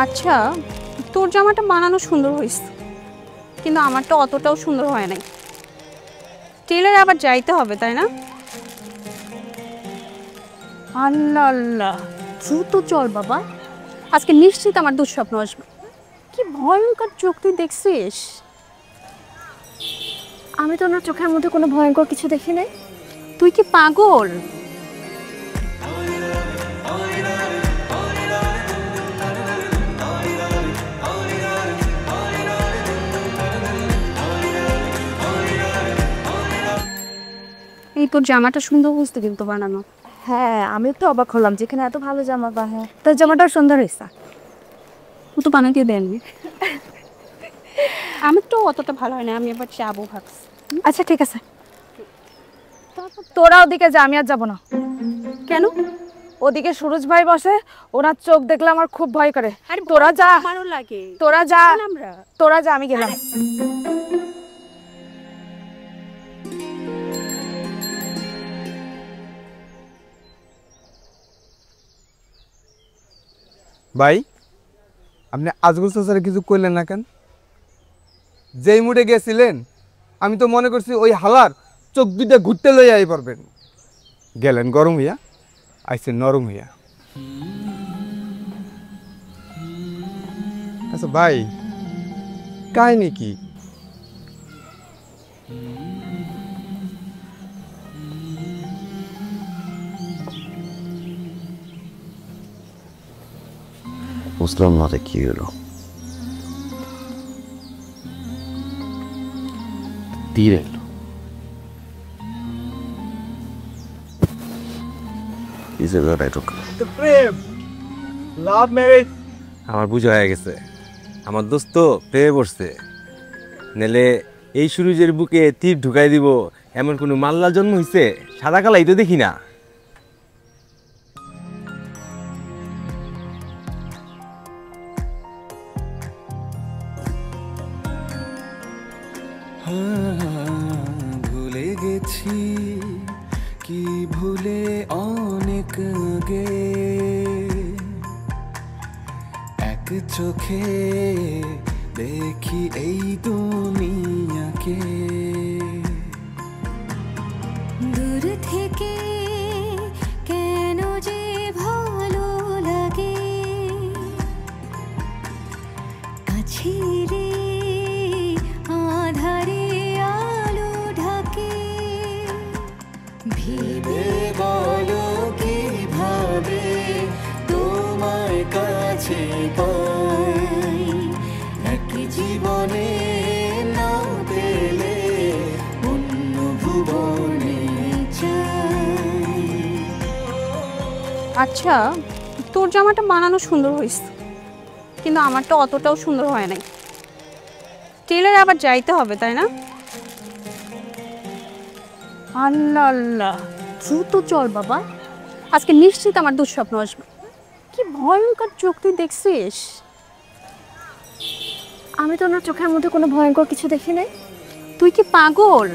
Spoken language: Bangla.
আচ্ছা, তোর জামাটা বানানো সুন্দর হয়েছে, কিন্তু আমারটা অতটাও সুন্দর হয় নাই। টেলারে আবার যাইতে হবে, তাই না? আল্লাহ আল্লাহ, দ্রুত চল বাবা, আজকে নিশ্চিত আমার দুঃস্বপ্ন আসবে। কি ভয়ঙ্কর চোখ তুই দেখছিস? আমি তো ওনার চোখের মধ্যে কোনো ভয়ঙ্কর কিছু দেখি নাই। তুই কি পাগল? এই তোর জামাটা সুন্দর বুঝতে কিন্তু বানানো। হ্যাঁ, আমি তো অবাক হলাম, যেখানে এত ভালো জামা বানায় তোর জামাটা সুন্দর হয়েছে। ও তো বানাতে দেননি। আমি তো অতটা ভালো হয় না, আমি এবার যাবো ভাবছি। আচ্ছা ঠিক আছে, তোরা ওদিকে যা, আমি আর যাবো না। কেন? ওদিকে সুরজ ভাই বসে, ওনার চোখ দেখলে আমার খুব ভয় করে। তোরা যা, আমারও লাগে। তোরা যা, তোরা যা, আমি গেলাম। ভাই, আপনি আজগর চাচারে কিছু কইলেন না কেন? যেই মুডে গেছিলেন আমি তো মনে করছি ওই হালার চোখ দুইটা ঘুরতে লইয়া আই পারবেন। গেলেন গরম হইয়া, আইসেন নরম হইয়া। আচ্ছা ভাই, কাহিনী কি? বুঝলাম না রে, কি হলো? তীর এলো, আমার বুঝা হয়ে গেছে, আমার দোস্ত প্রেমে পড়ছে। নেলে এই সুরুজের বুকে তীর ঢুকাই দিব এমন কোনো মাল্লা জন্ম হইছে? সাদা কালাই তো দেখি না। ভুলে গেছি কি ভুলে অনেক আগে, এক চোখে দেখি এই দুনিয়াকে। দূর থেকে কেন যে ভালো লাগে, কাছে রে আধারে আলো ঢাকে। ভেবে বলো কিভাবে তোমার কাছে পাই, এক জীবনে না পেলে অন্য ভুবনে চাই। আচ্ছা, তোর জামাটা বানানো সুন্দর হয়েছে, কিন্তু আমারটা অতটাও সুন্দর হয় নাই। টেলারে আবার যাইতে হবে, তাই না? আল্লাহ আল্লাহ, দ্রুত চল বাবা, আজকে নিশ্চিত আমার দুঃস্বপ্ন আসবে। কি ভয়ঙ্কর চোখ তুই দেখছিস? আমি তো ওনার চোখের মধ্যে কোনো ভয়ঙ্কর কিছু দেখি নাই। তুই কি পাগল?